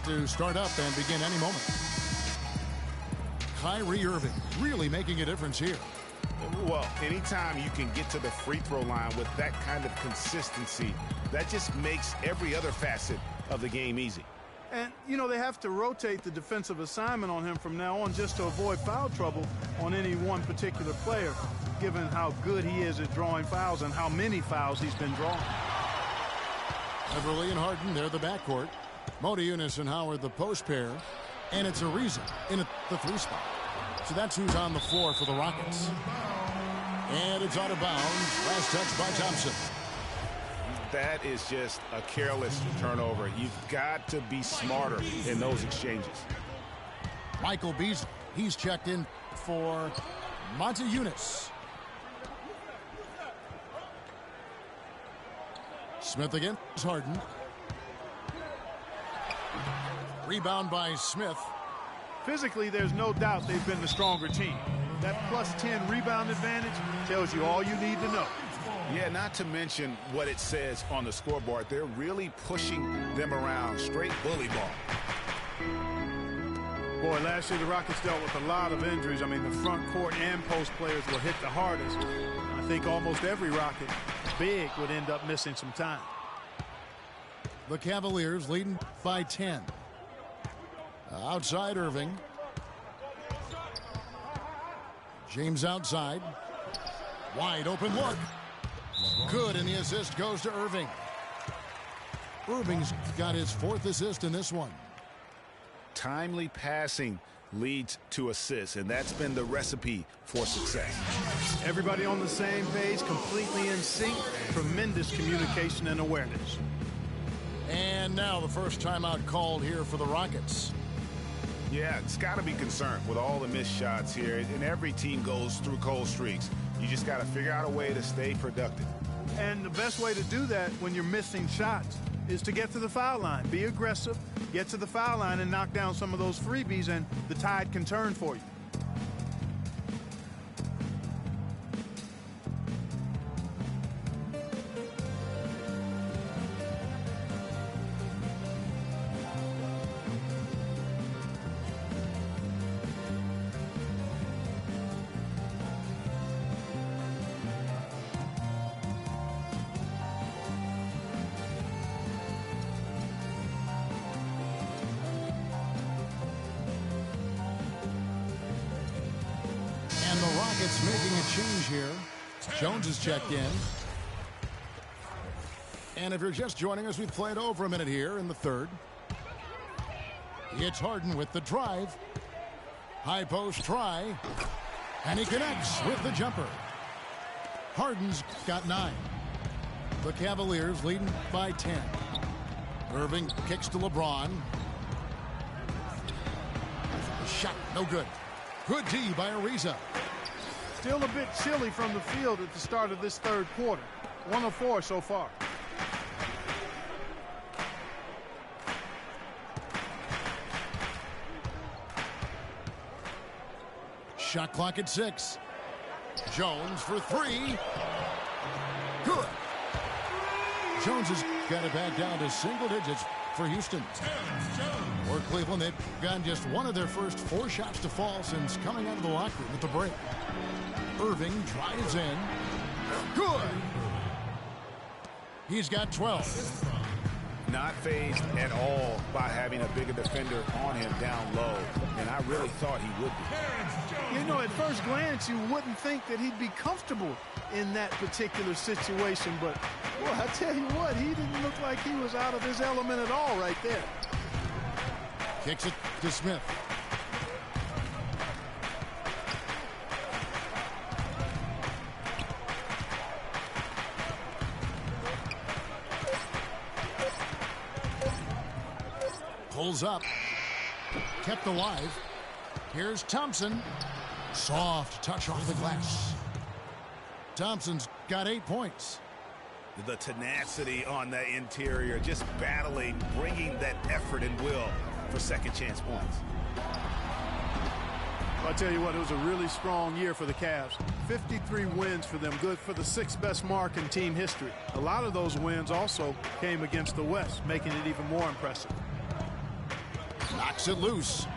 to start up and begin any moment. Kyrie Irving really making a difference here. Well, anytime you can get to the free throw line with that kind of consistency, that just makes every other facet of the game easy. And, you know, they have to rotate the defensive assignment on him from now on just to avoid foul trouble on any one particular player, given how good he is at drawing fouls and how many fouls he's been drawing. Beverly and Harden, they're the backcourt. Motiejunas and Howard, the post pair. And it's Ariza in the 3 spot. So that's who's on the floor for the Rockets. And it's out of bounds. Last touch by Thompson. That is just a careless turnover. You've got to be smarter in those exchanges. Michael Beasley, he's checked in for Motiejunas. Smith against Harden. Rebound by Smith. Physically, there's no doubt they've been the stronger team. That plus 10 rebound advantage tells you all you need to know. Yeah, not to mention what it says on the scoreboard. They're really pushing them around. Straight bully ball. Boy, last year the Rockets dealt with a lot of injuries. I mean, the front court and post players were hit the hardest. I think almost every Rocket big would end up missing some time. The Cavaliers leading by 10. Outside Irving. James outside. Wide open look. Good, and the assist goes to Irving. Irving's got his 4th assist in this one. Timely passing leads to assists, and that's been the recipe for success. Everybody on the same page, completely in sync. Tremendous communication and awareness. And now the first timeout called here for the Rockets. Yeah, it's got to be concerned with all the missed shots here, and every team goes through cold streaks. You just got to figure out a way to stay productive. And the best way to do that when you're missing shots is to get to the foul line. Be aggressive, get to the foul line, and knock down some of those freebies, and the tide can turn for you. Rockets making a change here. Jones is checked in. And if you're just joining us, we've played over a minute here in the 3rd. It's Harden with the drive. High post try. And he connects with the jumper. Harden's got 9. The Cavaliers leading by 10. Irving kicks to LeBron. Shot, no good. Good D by Ariza. Still a bit chilly from the field at the start of this 3rd quarter. 1 of 4 so far. Shot clock at 6. Jones for 3. Good. Jones has got it back down to single digits for Houston. For Cleveland, they've gotten just one of their first 4 shots to fall since coming out of the locker room at the break. Irving drives in. Good. He's got 12. Not fazed at all by having a bigger defender on him down low, and I really thought he would be. You know, at first glance, you wouldn't think that he'd be comfortable in that particular situation, but, well, I tell you what, he didn't look like he was out of his element at all right there. Kicks it to Smith. Pulls up. Kept alive. Here's Thompson. Soft touch off the glass. Thompson's got 8 points. The tenacity on the interior, just battling, bringing that effort and will for second chance points. I'll tell you what, it was a really strong year for the Cavs. 53 wins for them, good for the 6th best mark in team history. A lot of those wins also came against the West, making it even more impressive. Knocks it loose.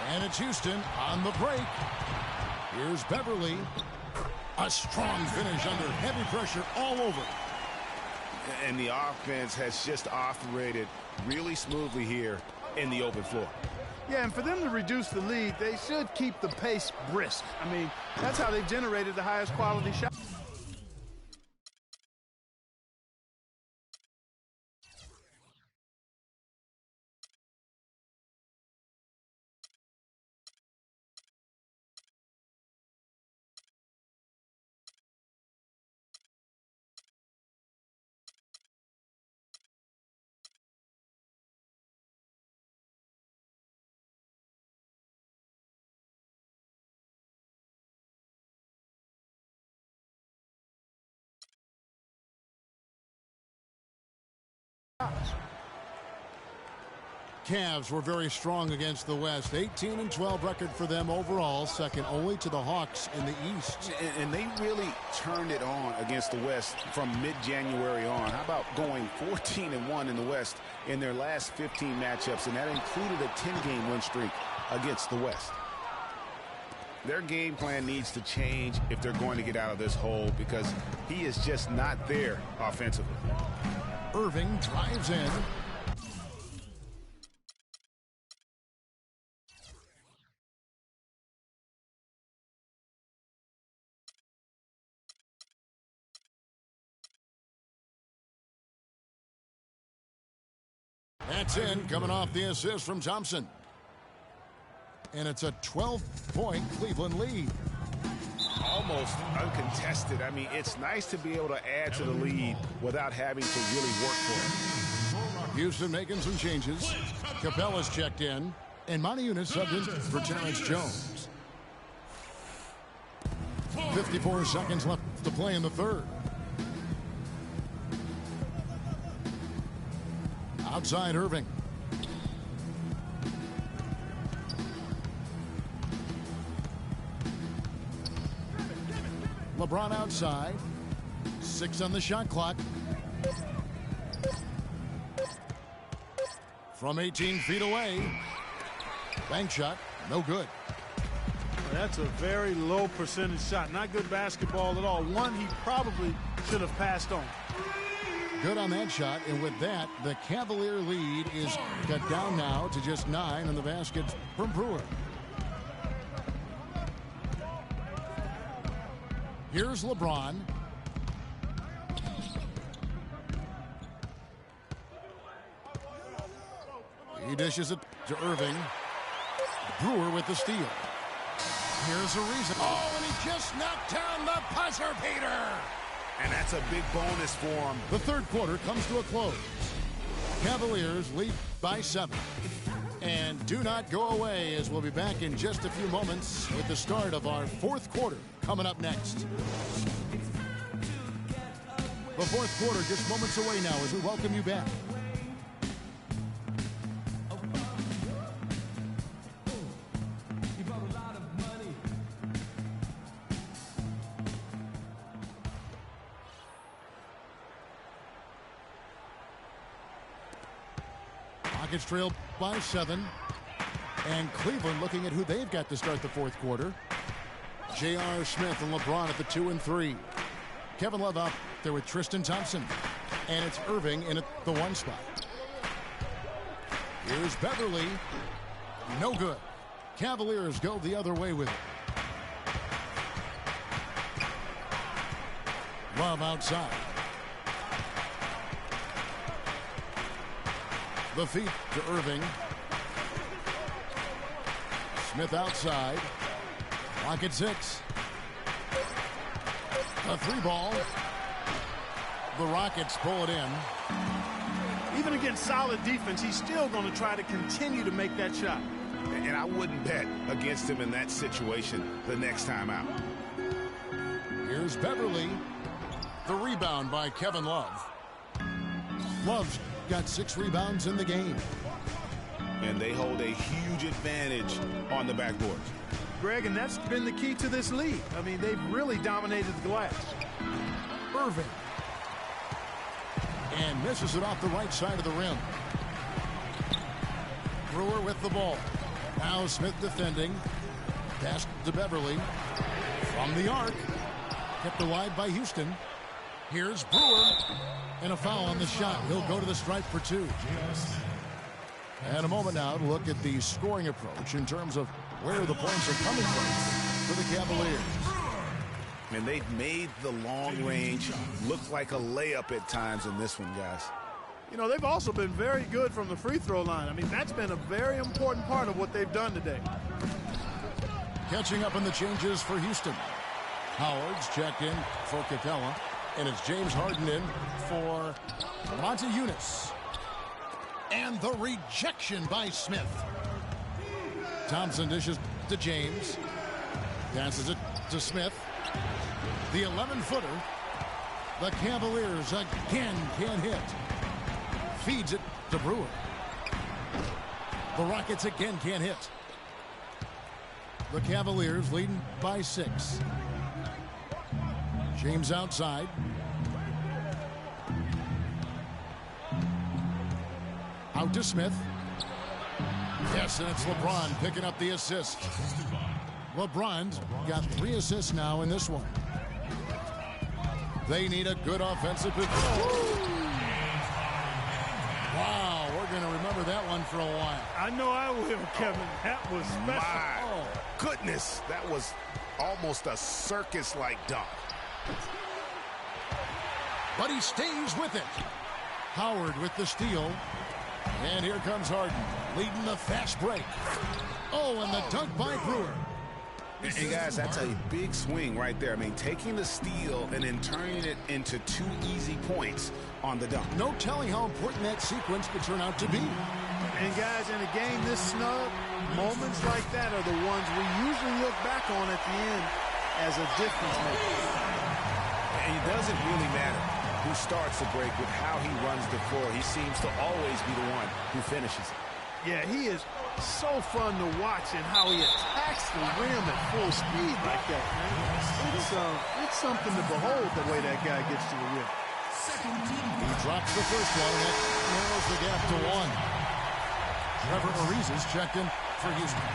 And it's Houston on the break. Here's Beverly. A strong finish under heavy pressure all over. And the offense has just operated really smoothly here in the open floor. Yeah, and for them to reduce the lead, they should keep the pace brisk. I mean, that's how they've generated the highest quality shot. Cavs were very strong against the West. 18-12 record for them overall, second only to the Hawks in the East. And they really turned it on against the West from mid-January on. How about going 14-1 in the West in their last 15 matchups, and that included a 10-game win streak against the West. Their game plan needs to change if they're going to get out of this hole, because he is just not there offensively. Irving drives in. That's in, coming off the assist from Thompson. And it's a 12-point Cleveland lead. Almost uncontested. I mean, it's nice to be able to add to the lead without having to really work for it. Houston making some changes. Capella's checked in. And Moniunas subbed in for Terrence Jones. 54 seconds left to play in the third. Outside Irving. LeBron outside. 6 on the shot clock. From 18 feet away. Bank shot. No good. That's a very low percentage shot. Not good basketball at all. One he probably should have passed on. Good on that shot, and with that, the Cavalier lead is cut down now to just 9 on the basket from Brewer. Here's LeBron. He dishes it to Irving. Brewer with the steal. Here's a reason. Oh, and he just knocked down the buzzer beater. And that's a big bonus for him. The third quarter comes to a close. Cavaliers lead by 7. And do not go away, as we'll be back in just a few moments with the start of our fourth quarter coming up next. The fourth quarter just moments away now as we welcome you back. Rockets trail by 7. And Cleveland looking at who they've got to start the fourth quarter. J.R. Smith and LeBron at the 2 and 3. Kevin Love out there with Tristan Thompson. And it's Irving in at the 1 spot. Here's Beverly. No good. Cavaliers go the other way with it. Love outside. The feet to Irving. Smith outside. Clock at 6. A 3 ball. The Rockets pull it in. Even against solid defense, he's still going to try to continue to make that shot. And I wouldn't bet against him in that situation the next time out. Here's Beverly. The rebound by Kevin Love. Love's got 6 rebounds in the game. And they hold a huge advantage on the backboard. Greg, and that's been the key to this lead. I mean, they've really dominated the glass. Irving. And misses it off the right side of the rim. Brewer with the ball. Now Smith defending. Pass to Beverly. From the arc. Kept wide by Houston. Here's Brewer. And a foul on the shot. He'll go to the stripe for 2. And a moment now to look at the scoring approach in terms of where the points are coming from for the Cavaliers. And they've made the long range look like a layup at times in this one, guys. You know, they've also been very good from the free throw line. I mean, that's been a very important part of what they've done today. Catching up on the changes for Houston. Howard's checked in for Capella. And it's James Harden in for Monty Eunice. And the rejection by Smith. Thompson dishes to James. Passes it to Smith. The 11-footer. The Cavaliers again can't hit. Feeds it to Brewer. The Rockets again can't hit. The Cavaliers leading by 6. James outside. Out to Smith. Yes, and it's LeBron picking up the assist. LeBron's got 3 assists now in this one. They need a good offensive performance. Wow, we're going to remember that one for a while. I know I will, Kevin. That was special. My goodness, that was almost a circus-like dunk. But he stays with it. Howard with the steal. And here comes Harden, leading the fast break. Oh, and the dunk by Brewer. And guys, that's a big swing right there. I mean, taking the steal and then turning it into 2 easy points on the dunk. No telling how important that sequence could turn out to be. And guys, in a game this snug, moments like that are the ones we usually look back on at the end as a difference maker. And it doesn't really matter who starts the break with how he runs the floor. He seems to always be the one who finishes it. Yeah, he is so fun to watch and how he attacks the rim at full speed like that, man. It's something to behold the way that guy gets to the rim. He drops the first one, and that narrows the gap to 1. Trevor Ariza is checked in for Houston.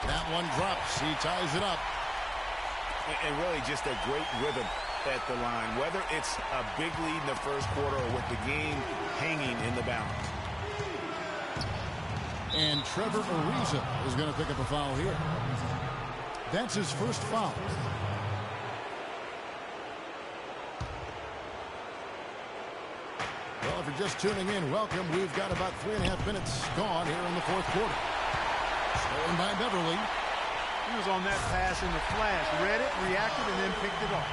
That one drops. He ties it up. And really just a great rhythm at the line, whether it's a big lead in the first quarter or with the game hanging in the balance. And Trevor Ariza is going to pick up a foul here. That's his first foul. Well, if you're just tuning in, welcome. We've got about 3.5 minutes gone here in the fourth quarter. Stolen by Beverly. He was on that pass in the flash, read it, reacted, and then picked it off.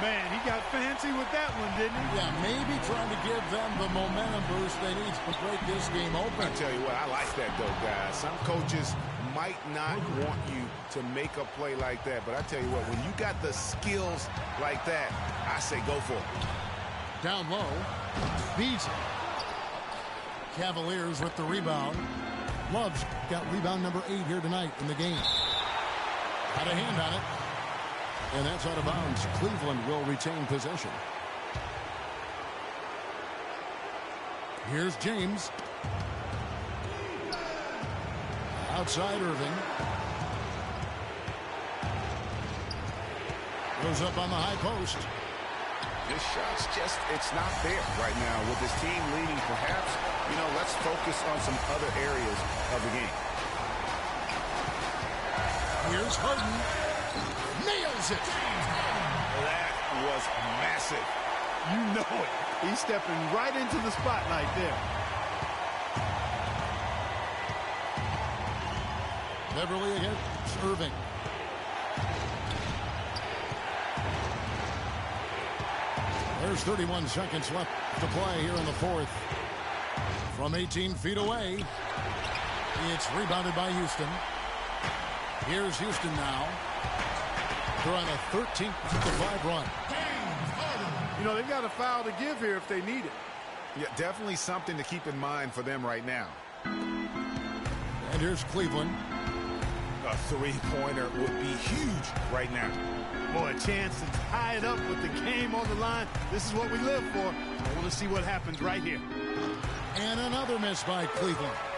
Man, he got fancy with that one, didn't he? Yeah, maybe trying to give them the momentum boost they need to break this game open. I tell you what, I like that, though, guys. Some coaches might not want you to make a play like that, but I tell you what, when you got the skills like that, I say go for it. Down low, beats it. Cavaliers with the rebound. Love's got rebound number 8 here tonight in the game. Had a hand on it. And that's out of bounds. Cleveland will retain possession. Here's James. Outside Irving. Goes up on the high post. This shot's just, it's not there right now. With this team leading, perhaps, you know, let's focus on some other areas of the game. Here's Harden. Nails it. That was massive. You know it. He's stepping right into the spotlight there. Beverly against Irving. There's 31 seconds left to play here in the fourth. From 18 feet away, it's rebounded by Houston. Here's Houston now. They're on a 13-5 run. You know, they've got a foul to give here if they need it. Yeah, definitely something to keep in mind for them right now. And here's Cleveland. A three-pointer would be huge right now. Boy, a chance to tie it up with the game on the line. This is what we live for. I want to see what happens right here. And another miss by Cleveland.